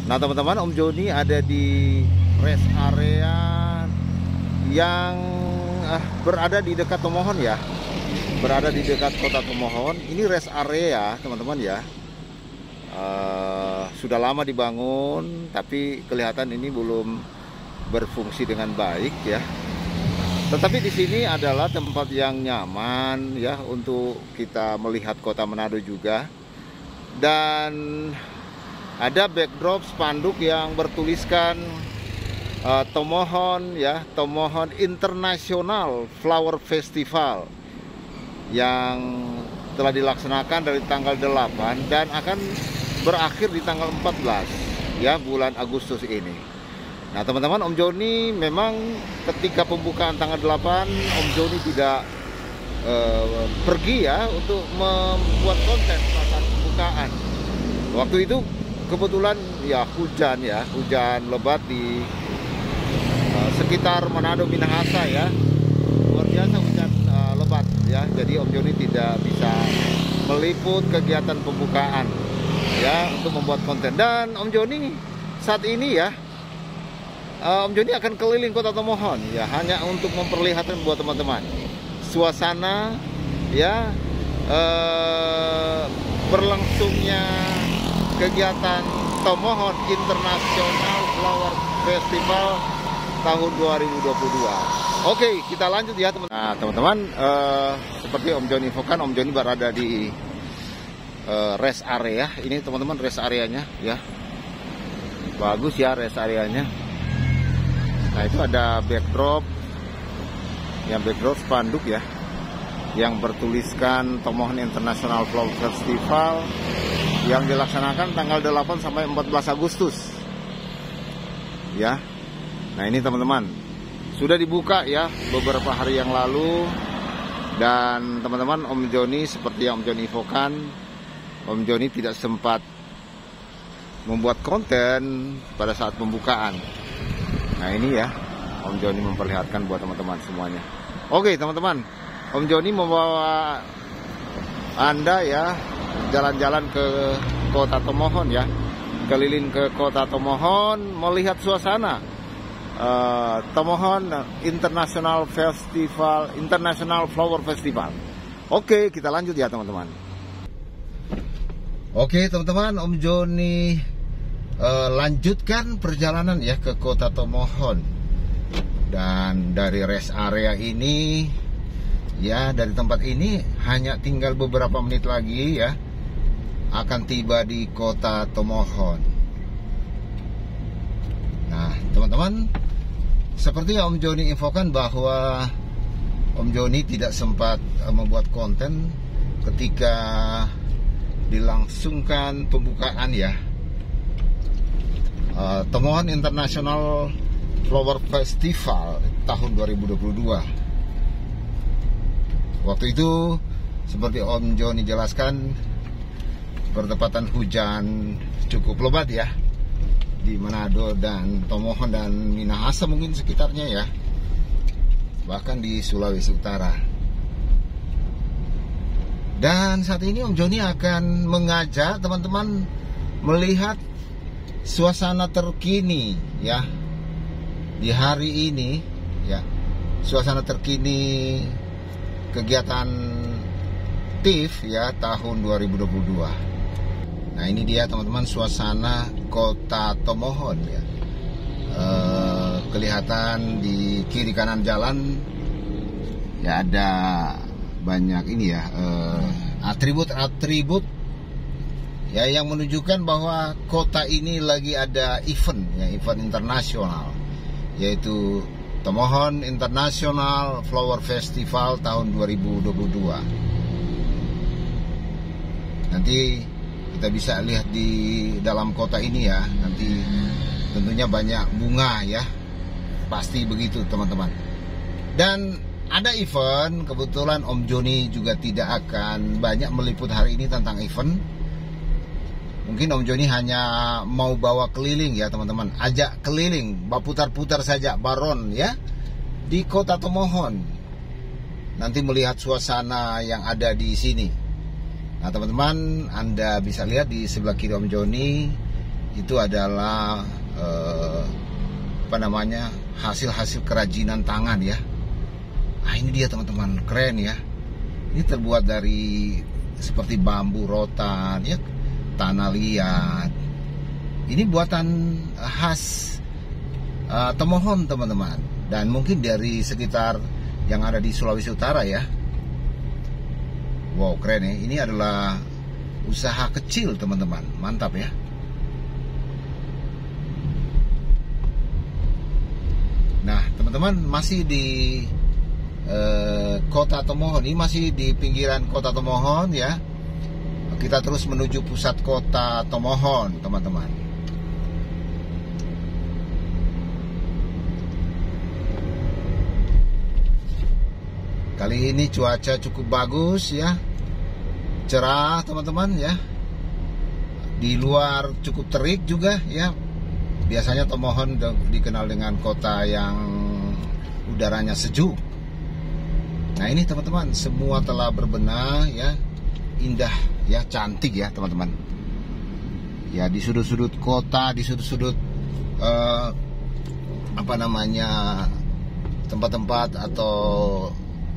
Nah teman-teman, Om Joni ada di rest area yang berada di dekat Tomohon ya. Berada di dekat kota Tomohon. Ini rest area teman-teman ya. Sudah lama dibangun, tapi kelihatan ini belum berfungsi dengan baik ya. Tetapi di sini adalah tempat yang nyaman ya untuk kita melihat kota Manado juga. Dan ada backdrop spanduk yang bertuliskan Tomohon ya, Tomohon International Flower Festival yang telah dilaksanakan dari tanggal 8 dan akan berakhir di tanggal 14 ya, bulan Agustus ini. Nah teman-teman, Om Joni memang ketika pembukaan tanggal 8 Om Joni tidak pergi ya untuk membuat konten saat pembukaan. Waktu itu kebetulan ya hujan lebat di sekitar Manado Minahasa ya, luar biasa hujan lebat ya. Jadi Om Joni tidak bisa meliput kegiatan pembukaan ya untuk membuat konten. Dan Om Joni saat ini ya, Om Joni akan keliling kota Tomohon ya, hanya untuk memperlihatkan buat teman-teman suasana ya berlangsungnya kegiatan Tomohon International Flower Festival tahun 2022. Oke, kita lanjut ya teman-teman. Nah teman-teman, seperti Om Joni infokan, Om Joni berada di rest area. Ini teman-teman rest areanya ya. Bagus ya rest areanya. Nah itu ada backdrop, yang backdrop spanduk ya, yang bertuliskan Tomohon International Flower Festival yang dilaksanakan tanggal 8 sampai 14 Agustus ya. Nah ini teman-teman, sudah dibuka ya beberapa hari yang lalu. Dan teman-teman, Om Joni seperti yang Om Joni infokan, Om Joni tidak sempat membuat konten pada saat pembukaan. Nah ini ya, Om Joni memperlihatkan buat teman-teman semuanya. Oke teman-teman, Om Joni membawa Anda ya jalan-jalan ke kota Tomohon ya, keliling ke kota Tomohon, melihat suasana Tomohon International Festival, International Flower Festival. Oke, kita lanjut ya teman-teman. Oke teman-teman, Om Joni lanjutkan perjalanan ya ke kota Tomohon. Dan dari rest area ini ya, dari tempat ini hanya tinggal beberapa menit lagi ya akan tiba di kota Tomohon. Nah teman-teman, seperti yang Om Joni infokan bahwa Om Joni tidak sempat membuat konten ketika dilangsungkan pembukaan ya Tomohon International Flower Festival tahun 2022. Waktu itu seperti Om Joni jelaskan, bertepatan hujan cukup lebat ya di Manado dan Tomohon dan Minahasa mungkin sekitarnya ya, bahkan di Sulawesi Utara. Dan saat ini Om Joni akan mengajak teman-teman melihat suasana terkini ya di hari ini ya, suasana terkini kegiatan TIF ya tahun 2022. Nah ini dia teman-teman suasana kota Tomohon ya. Kelihatan di kiri kanan jalan ya, ada banyak ini ya atribut-atribut ya yang menunjukkan bahwa kota ini lagi ada event ya, event internasional, yaitu Tomohon International Flower Festival tahun 2022. Nanti kita bisa lihat di dalam kota ini ya, nanti tentunya banyak bunga ya, pasti begitu teman-teman. Dan ada event, kebetulan Om Joni juga tidak akan banyak meliput hari ini tentang event. Mungkin Om Joni hanya mau bawa keliling ya teman-teman, ajak keliling, putar-putar saja baron ya di kota Tomohon. Nanti melihat suasana yang ada di sini. Nah teman-teman, Anda bisa lihat di sebelah kiri Om Joni itu adalah hasil-hasil kerajinan tangan ya. Nah ini dia teman-teman, keren ya. Ini terbuat dari seperti bambu rotan ya, tanah liat. Ini buatan khas Tomohon teman-teman, dan mungkin dari sekitar yang ada di Sulawesi Utara ya. Wow, keren ya. Ini adalah usaha kecil teman-teman, mantap ya. Nah teman-teman, masih di kota Tomohon, ini masih di pinggiran kota Tomohon ya. Kita terus menuju pusat kota Tomohon teman-teman. Kali ini cuaca cukup bagus ya, cerah teman-teman ya. Di luar cukup terik juga ya. Biasanya Tomohon dikenal dengan kota yang udaranya sejuk. Nah ini teman-teman, semua telah berbenah ya, indah ya, cantik ya teman-teman. Ya di sudut-sudut kota, di sudut-sudut tempat-tempat atau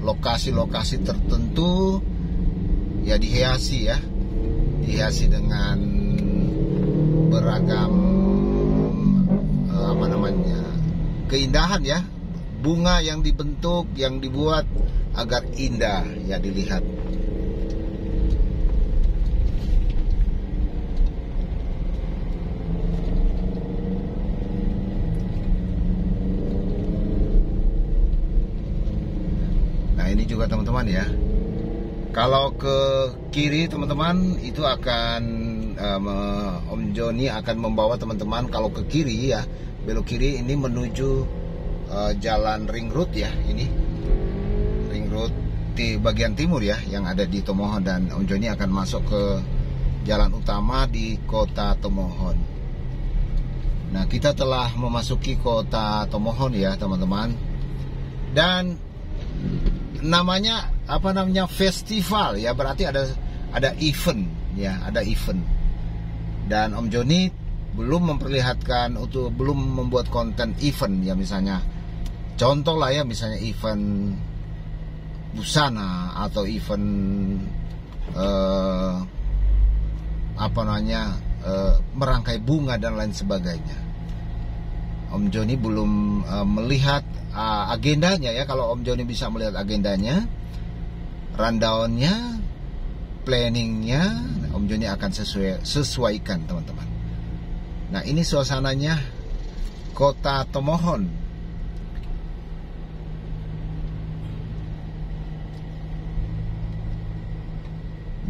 lokasi-lokasi tertentu ya dihiasi dengan beragam keindahan ya, bunga yang dibentuk, yang dibuat agar indah ya dilihat. Nah ini juga teman-teman ya, kalau ke kiri teman-teman itu akan Om Joni akan membawa teman-teman, kalau ke kiri ya, belok kiri ini menuju jalan ring road ya, ini ring road di bagian timur ya yang ada di Tomohon, dan Om Joni akan masuk ke jalan utama di kota Tomohon. Nah kita telah memasuki kota Tomohon ya teman-teman, dan namanya festival ya, berarti ada event ya, ada event. Dan Om Joni belum membuat konten event ya, misalnya contoh lah ya, misalnya event busana atau event merangkai bunga dan lain sebagainya. Om Joni belum melihat agendanya ya. Kalau Om Joni bisa melihat agendanya, rundownnya, planningnya, Om Joni akan sesuaikan teman-teman. Nah ini suasananya kota Tomohon.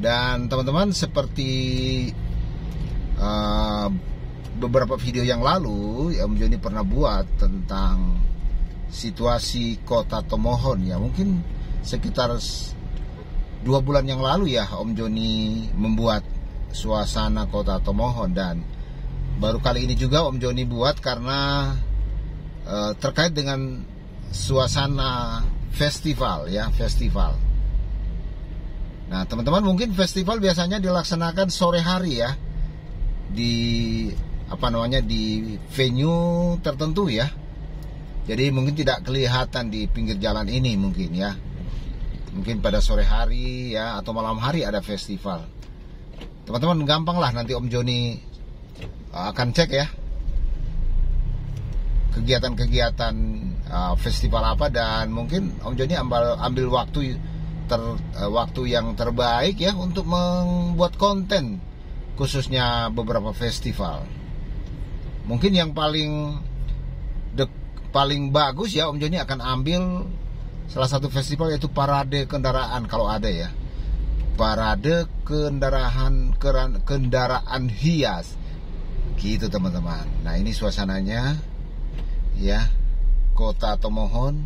Dan teman-teman, seperti beberapa video yang lalu Om Joni pernah buat tentang situasi kota Tomohon ya, mungkin sekitar 2 bulan yang lalu ya Om Joni membuat suasana kota Tomohon, dan baru kali ini juga Om Joni buat karena terkait dengan suasana festival ya, festival. Nah teman-teman, mungkin festival biasanya dilaksanakan sore hari ya, di di venue tertentu ya. Jadi mungkin tidak kelihatan di pinggir jalan ini mungkin ya. Mungkin pada sore hari ya, atau malam hari ada festival. Teman-teman gampang lah, nanti Om Joni akan cek ya kegiatan-kegiatan festival apa, dan mungkin Om Joni ambil waktu yang terbaik ya untuk membuat konten khususnya beberapa festival. Mungkin yang paling bagus ya, Om Joni akan ambil salah satu festival, yaitu parade kendaraan kalau ada ya. Parade kendaraan hias. Gitu teman-teman. Nah, ini suasananya ya, kota Tomohon.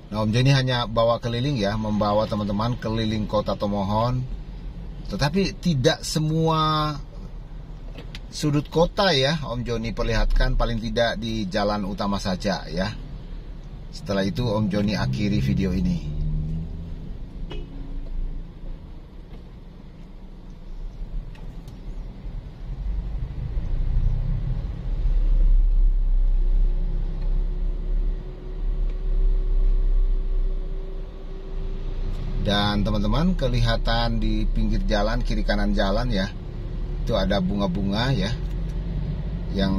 Nah, Om Joni hanya bawa keliling ya, membawa teman-teman keliling kota Tomohon. Tetapi tidak semua sudut kota ya Om Joni perlihatkan, paling tidak di jalan utama saja ya. Setelah itu Om Joni akhiri video ini. Dan teman-teman, kelihatan di pinggir jalan, kiri kanan jalan ya, itu ada bunga-bunga ya, yang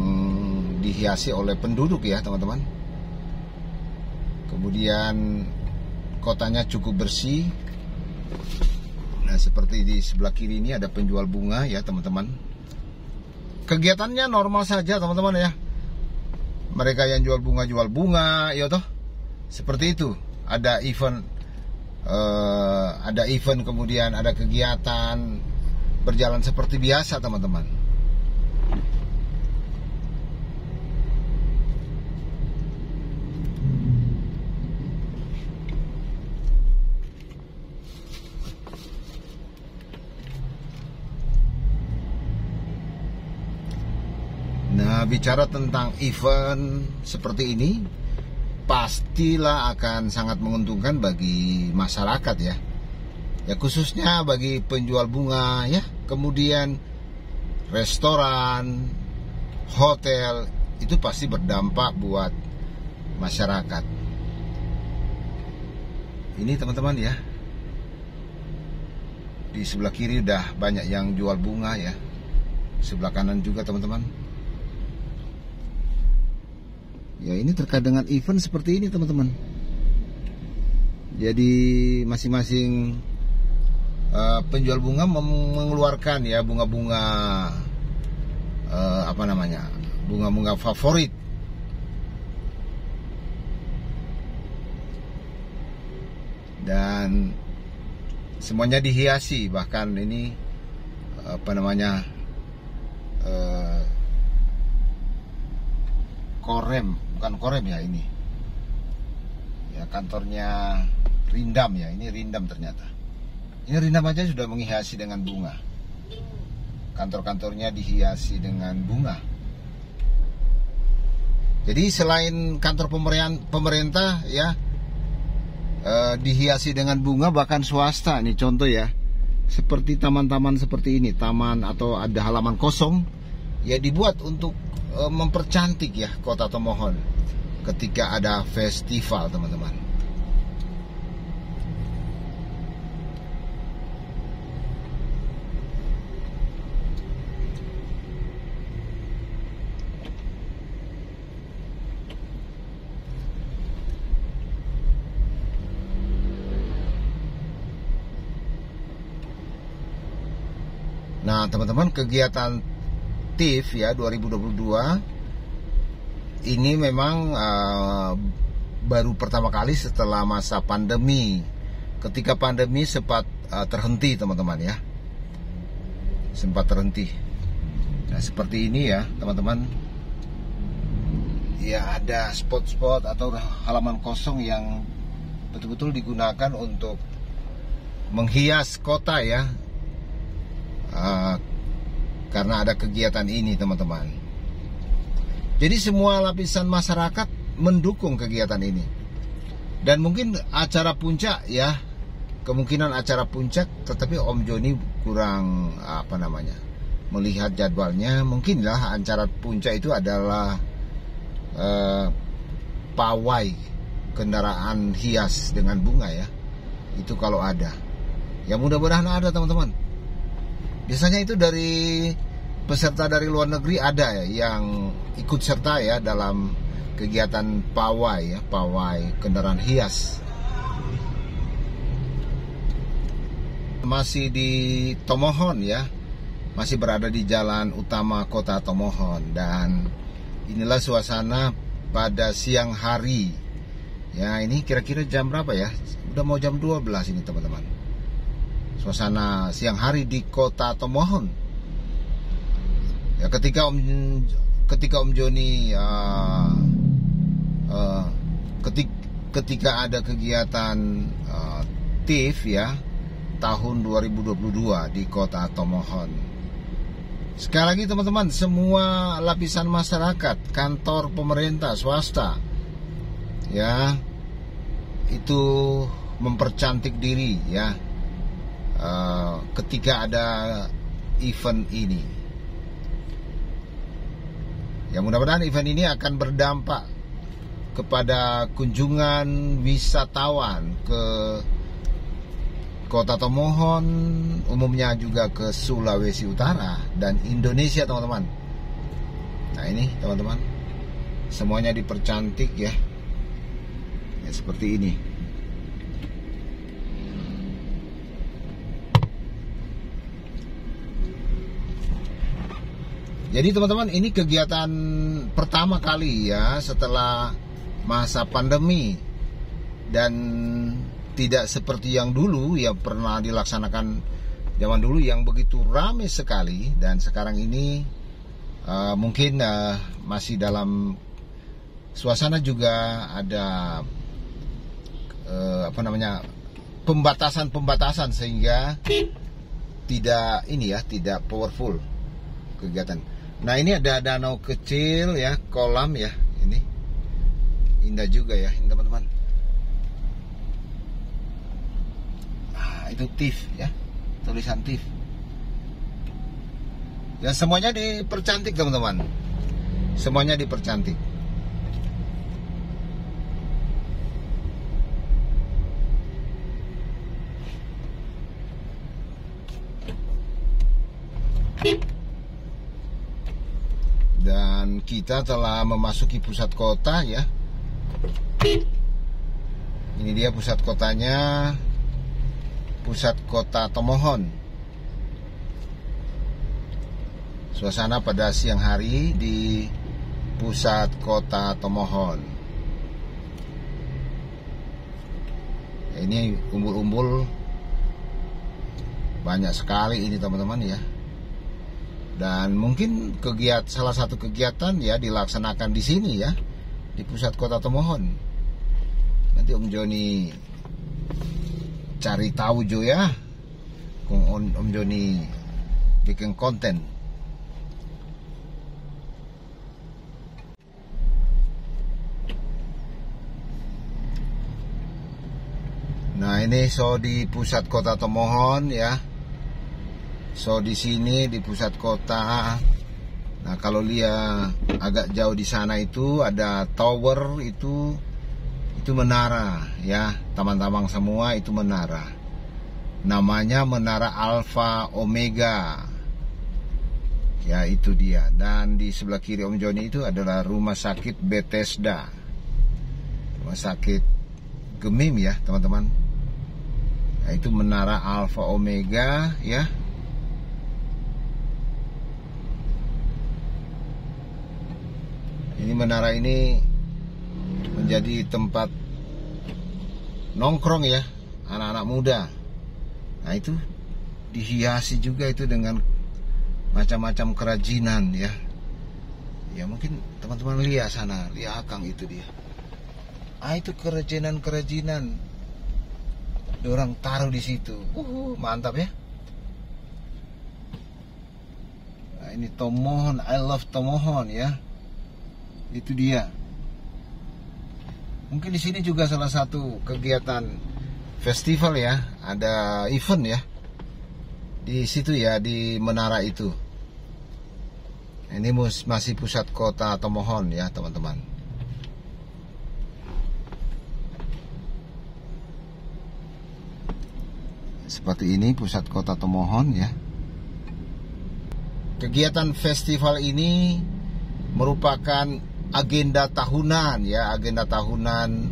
dihiasi oleh penduduk ya teman-teman. Kemudian kotanya cukup bersih. Nah, seperti di sebelah kiri ini ada penjual bunga ya teman-teman. Kegiatannya normal saja teman-teman ya. Mereka yang jual bunga ya toh. Seperti itu. Ada event, kemudian ada kegiatan, berjalan seperti biasa teman-teman. Nah, bicara tentang event seperti ini, pastilah akan sangat menguntungkan bagi masyarakat ya. Ya, khususnya bagi penjual bunga ya, kemudian restoran, hotel, itu pasti berdampak buat masyarakat. Ini teman-teman ya, di sebelah kiri udah banyak yang jual bunga ya, sebelah kanan juga teman-teman. Ya, ini terkait dengan event seperti ini teman-teman. Jadi masing-masing penjual bunga mengeluarkan ya bunga-bunga bunga-bunga favorit. Dan semuanya dihiasi, bahkan ini bukan korem ya ini. Ya, kantornya Rindam ya, ini Rindam ternyata. Ini Rindam aja sudah menghiasi dengan bunga. Kantor-kantornya dihiasi dengan bunga. Jadi selain kantor pemerintah ya dihiasi dengan bunga, bahkan swasta. Ini contoh ya, seperti taman-taman seperti ini, taman atau ada halaman kosong ya, dibuat untuk mempercantik ya Kota Tomohon ketika ada festival teman-teman. Nah teman-teman, kegiatan TIF ya 2022 ini memang baru pertama kali setelah masa pandemi. Ketika pandemi sempat terhenti teman-teman ya, sempat terhenti. Nah seperti ini ya teman-teman, ya ada spot-spot atau halaman kosong yang betul-betul digunakan untuk menghias kota ya, karena ada kegiatan ini teman-teman. Jadi semua lapisan masyarakat mendukung kegiatan ini. Dan mungkin acara puncak ya, kemungkinan acara puncak, tetapi Om Joni kurang melihat jadwalnya. Mungkinlah acara puncak itu adalah pawai kendaraan hias dengan bunga ya. Itu kalau ada. Ya mudah-mudahan ada teman-teman. Biasanya itu dari peserta dari luar negeri ada ya yang ikut serta ya dalam kegiatan pawai ya, pawai kendaraan hias. Masih di Tomohon ya, masih berada di jalan utama kota Tomohon, dan inilah suasana pada siang hari. Ya, ini kira-kira jam berapa ya? Udah mau jam 12 ini teman-teman. Suasana siang hari di kota Tomohon. Ya, ketika Om Joni ketika ada kegiatan TIF ya tahun 2022 di kota Tomohon. Sekali lagi teman-teman, semua lapisan masyarakat, kantor pemerintah, swasta ya, itu mempercantik diri ya ketika ada event ini. Ya mudah-mudahan event ini akan berdampak kepada kunjungan wisatawan ke Kota Tomohon umumnya juga ke Sulawesi Utara dan Indonesia, teman-teman. Nah ini teman-teman, semuanya dipercantik ya, seperti ini. Jadi teman-teman, ini kegiatan pertama kali ya setelah masa pandemi, dan tidak seperti yang dulu yang pernah dilaksanakan zaman dulu yang begitu ramai sekali. Dan sekarang ini mungkin masih dalam suasana juga ada pembatasan sehingga tidak tidak powerful kegiatan. Nah ini ada danau kecil ya, kolam ya, ini indah juga ya ini teman-teman. Nah itu TIF ya, tulisan TIF. Ya semuanya dipercantik teman-teman, semuanya dipercantik. Dan kita telah memasuki pusat kota ya. Ini dia pusat kotanya, pusat kota Tomohon. Suasana pada siang hari di pusat kota Tomohon. Ya, ini umbul-umbul banyak sekali ini teman-teman ya. Dan mungkin salah satu kegiatan ya dilaksanakan di sini ya, di pusat kota Tomohon. Nanti Om Joni cari tahu Jo ya, Om Joni bikin konten. Nah ini di pusat kota Tomohon ya. Di sini di pusat kota. Nah kalau lihat agak jauh di sana itu ada tower, itu menara ya, taman-taman semua itu menara. Namanya Menara Alpha Omega. Ya itu dia. Dan di sebelah kiri Om Joni itu adalah rumah sakit Bethesda, rumah sakit Gemim ya teman-teman. Nah, itu Menara Alpha Omega ya. Ini menara ini menjadi tempat nongkrong ya anak-anak muda. Nah itu dihiasi juga itu dengan macam-macam kerajinan ya. Ya mungkin teman-teman lihat sana, lihat akang itu dia. Itu kerajinan-kerajinan orang taruh di situ. Mantap ya. Nah, ini Tomohon, I love Tomohon ya. Itu dia. Mungkin di sini juga salah satu kegiatan festival ya, ada event ya di situ ya, di menara itu. Ini masih pusat kota Tomohon ya teman-teman. Seperti ini pusat kota Tomohon ya. Kegiatan festival ini merupakan agenda tahunan ya, agenda tahunan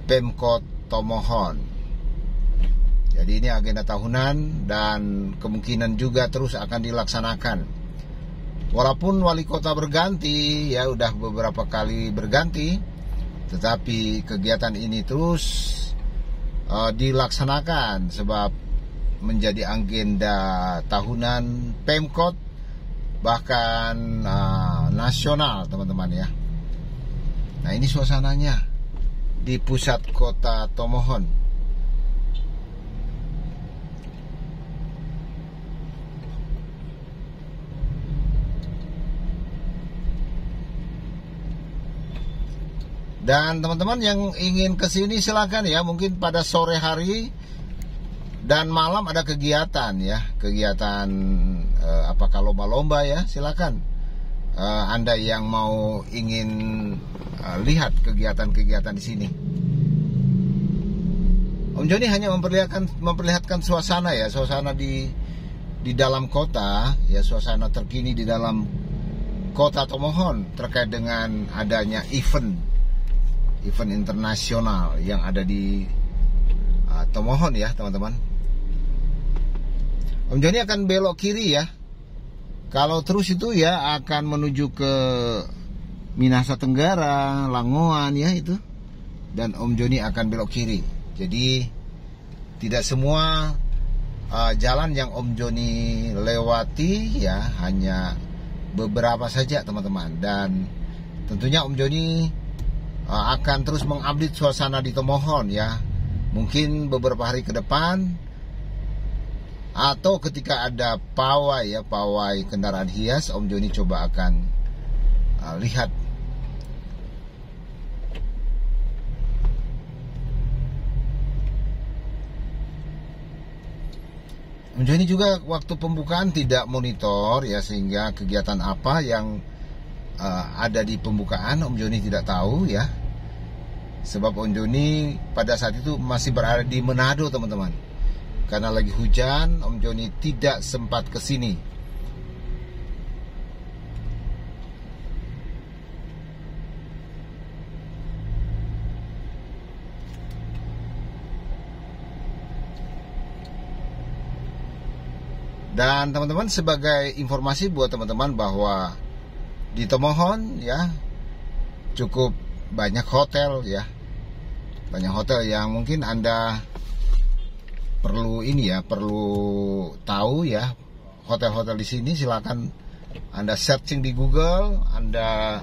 Pemkot Tomohon. Jadi ini agenda tahunan dan kemungkinan juga terus akan dilaksanakan. Walaupun wali kota berganti ya, udah beberapa kali berganti, tetapi kegiatan ini terus dilaksanakan sebab menjadi agenda tahunan Pemkot, bahkan nasional teman-teman ya. Nah ini suasananya di pusat kota Tomohon. Dan teman-teman yang ingin kesini silakan ya, mungkin pada sore hari dan malam ada kegiatan ya, kegiatan apakah lomba-lomba ya, silakan. Anda yang mau ingin lihat kegiatan-kegiatan di sini. Om Joni hanya memperlihatkan suasana ya, suasana di dalam kota ya, suasana terkini di dalam kota Tomohon terkait dengan adanya event internasional yang ada di Tomohon ya teman-teman. Om Joni akan belok kiri ya. Kalau terus itu ya akan menuju ke Minahasa Tenggara, Langoan ya itu. Dan Om Joni akan belok kiri. Jadi tidak semua jalan yang Om Joni lewati ya, hanya beberapa saja teman-teman. Dan tentunya Om Joni akan terus mengupdate suasana di Tomohon ya. Mungkin beberapa hari ke depan, atau ketika ada pawai ya, pawai kendaraan hias, Om Joni coba akan lihat. Om Joni juga waktu pembukaan tidak monitor ya, sehingga kegiatan apa yang ada di pembukaan Om Joni tidak tahu ya. Sebab Om Joni pada saat itu masih berada di Manado teman-teman. Karena lagi hujan, Om Joni tidak sempat ke sini. Dan teman-teman, sebagai informasi buat teman-teman bahwa di Tomohon ya cukup banyak hotel ya. Banyak hotel yang mungkin Anda perlu tahu ya, hotel-hotel di sini. Silakan Anda searching di Google, Anda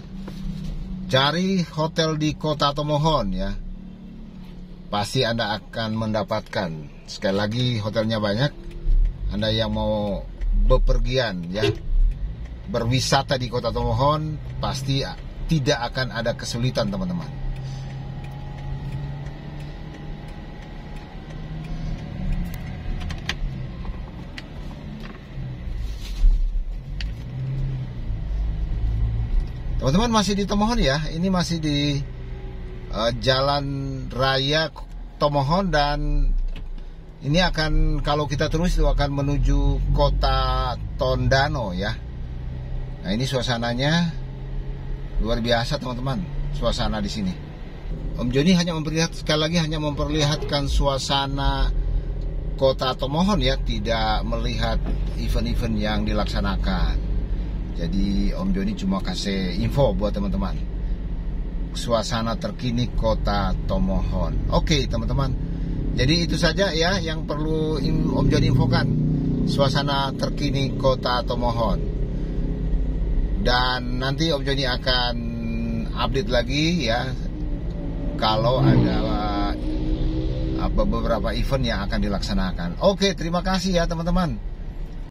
cari hotel di kota Tomohon ya, pasti Anda akan mendapatkan. Sekali lagi, hotelnya banyak. Anda yang mau bepergian ya, berwisata di kota Tomohon, pasti tidak akan ada kesulitan teman-teman. Teman-teman, masih di Tomohon ya. Ini masih di Jalan Raya Tomohon, dan ini akan, kalau kita terus itu akan menuju kota Tondano ya. Nah, ini suasananya luar biasa teman-teman, suasana di sini. Om Joni sekali lagi hanya memperlihatkan suasana kota Tomohon ya, tidak melihat event-event yang dilaksanakan. Jadi Om Joni cuma kasih info buat teman-teman, suasana terkini kota Tomohon. Oke teman-teman, jadi itu saja ya yang perlu Om Joni infokan, suasana terkini kota Tomohon. Dan nanti Om Joni akan update lagi ya, kalau ada beberapa event yang akan dilaksanakan. Oke, terima kasih ya teman-teman.